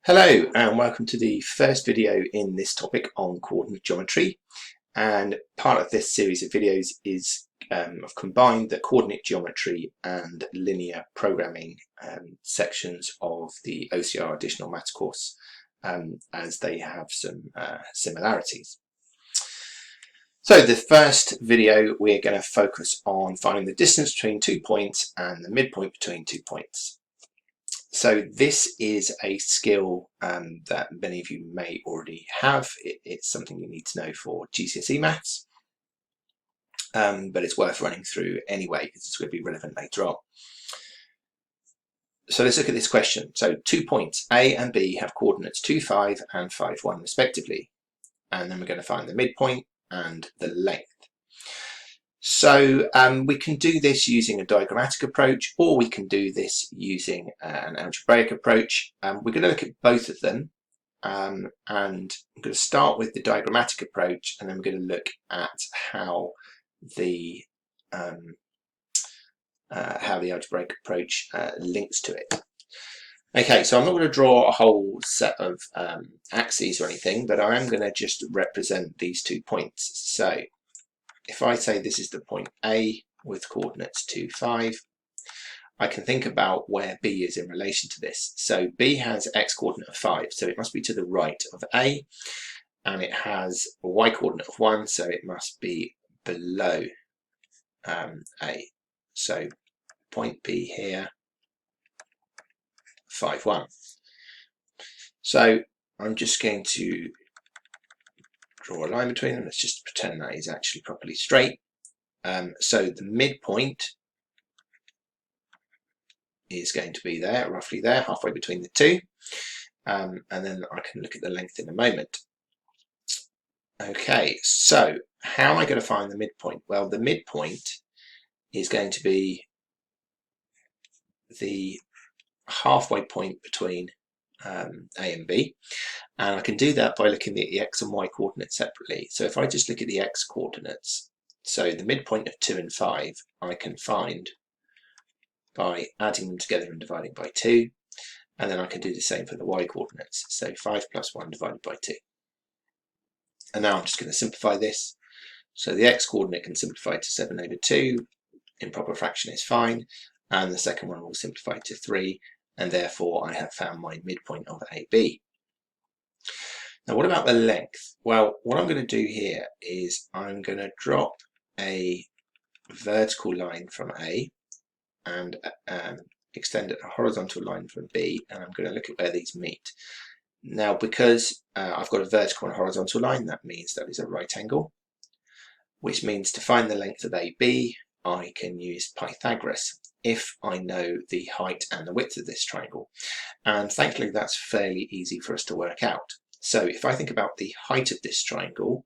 Hello and welcome to the first video in this topic on coordinate geometry, and part of this series of videos is I've combined the coordinate geometry and linear programming sections of the OCR Additional Maths course as they have some similarities. So the first video we're going to focus on finding the distance between 2 points and the midpoint between 2 points. So this is a skill that many of you may already have. It's something you need to know for GCSE maths, but it's worth running through anyway because it's going to be relevant later on. So let's look at this question. So 2 points A and B have coordinates 2, 5 and 5, 1 respectively. And then we're going to find the midpoint and the length. So we can do this using a diagrammatic approach, or we can do this using an algebraic approach. We're going to look at both of them, and I'm going to start with the diagrammatic approach, and then we're going to look at how the algebraic approach links to it. Okay, so I'm not going to draw a whole set of axes or anything, but I am going to just represent these 2 points. So if I say this is the point A with coordinates 2, 5, I can think about where B is in relation to this. So B has x coordinate of 5, so it must be to the right of A, and it has a y coordinate of 1, so it must be below A. So point B here, 5, 1. So I'm just going to draw a line between them. Let's just pretend that is actually properly straight. So the midpoint is going to be there, roughly there, halfway between the two. And then I can look at the length in a moment. Okay, so how am I going to find the midpoint? Well, the midpoint is going to be the halfway point between A and B, and I can do that by looking at the x and y coordinates separately. So if I just look at the x coordinates, so the midpoint of 2 and 5 I can find by adding them together and dividing by 2, and then I can do the same for the y coordinates, so 5 plus 1 divided by 2. And now I'm just going to simplify this. So the x coordinate can simplify to 7 over 2, improper fraction is fine, and the second one will simplify to 3, and therefore I have found my midpoint of AB. Now what about the length? Well, what I'm going to do here is I'm going to drop a vertical line from A and extend a horizontal line from B, and I'm going to look at where these meet. Now because I've got a vertical and horizontal line, that means that is a right angle, which means to find the length of AB I can use Pythagoras if I know the height and the width of this triangle, and thankfully that's fairly easy for us to work out. So if I think about the height of this triangle,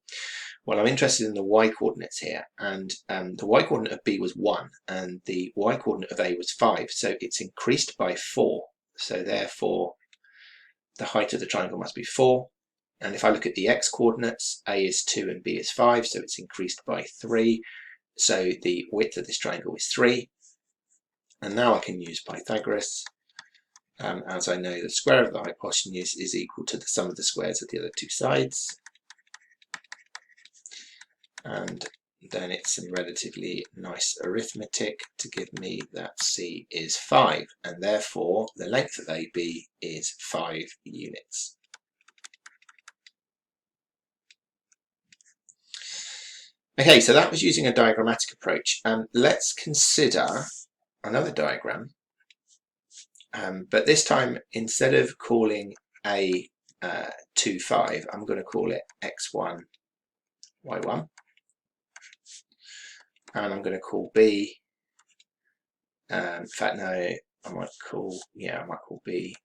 well, I'm interested in the y coordinates here, and the y coordinate of B was 1 and the y coordinate of A was 5, so it's increased by 4, so therefore the height of the triangle must be 4. And if I look at the x coordinates, A is 2 and B is 5, so it's increased by 3, so the width of this triangle is 3. And now I can use Pythagoras, as I know the square of the hypotenuse is equal to the sum of the squares of the other two sides. And then it's some relatively nice arithmetic to give me that C is 5, and therefore the length of AB is 5 units. Okay, so that was using a diagrammatic approach. Let's consider another diagram, but this time instead of calling A 2, 5, I'm going to call it x1, y1, and I'm going to call B, in fact no, I might call B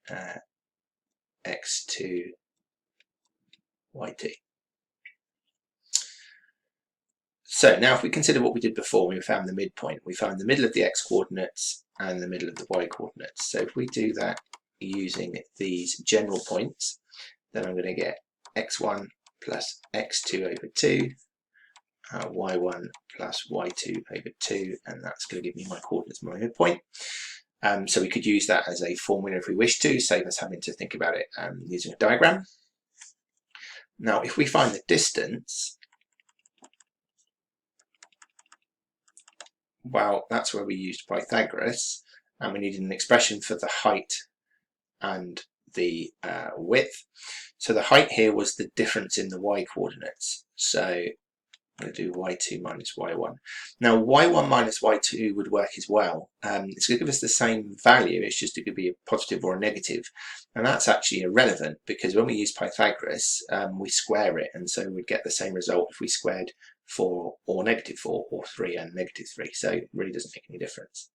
x2, y2. So now if we consider what we did before, we found the midpoint. We found the middle of the x coordinates and the middle of the y coordinates. So if we do that using these general points, then I'm going to get x1 plus x2 over 2, y1 plus y2 over 2, and that's going to give me my coordinates, my midpoint. So we could use that as a formula if we wish to, save us having to think about it using a diagram. Now, if we find the distance, well, that's where we used Pythagoras, and we needed an expression for the height and the width. So the height here was the difference in the y coordinates. So I'm going to do y2 minus y1. Now y1 minus y2 would work as well. It's going to give us the same value, it's just it could be a positive or a negative. And that's actually irrelevant because when we use Pythagoras, we square it, and so we'd get the same result if we squared 4 or negative 4 or 3 and negative 3. So it really doesn't make any difference.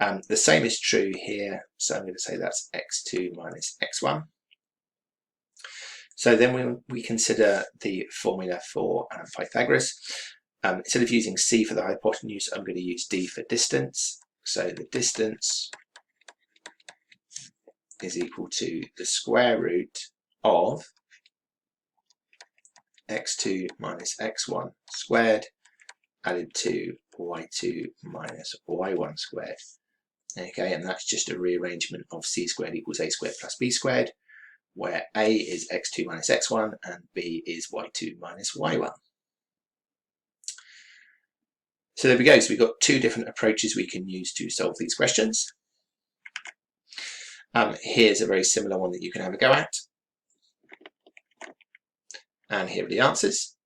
The same is true here, so I'm going to say that's x2 minus x1. So then we consider the formula for Pythagoras. Instead of using c for the hypotenuse, I'm going to use d for distance. So the distance is equal to the square root of x2 minus x1 squared added to y2 minus y1 squared. Okay, and that's just a rearrangement of c squared equals a squared plus b squared, where a is x2 minus x1 and b is y2 minus y1. So there we go. So we've got two different approaches we can use to solve these questions. Here's a very similar one that you can have a go at. And here are the answers.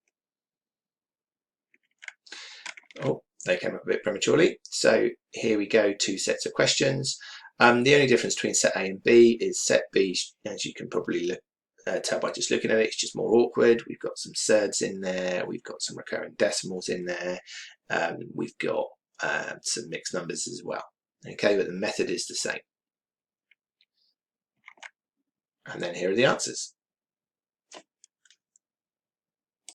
Oh, they came up a bit prematurely. So here we go, two sets of questions. The only difference between set A and B is set B, as you can probably tell by just looking at it, it's just more awkward. We've got some surds in there, we've got some recurring decimals in there, we've got some mixed numbers as well. Okay, but the method is the same. And then here are the answers.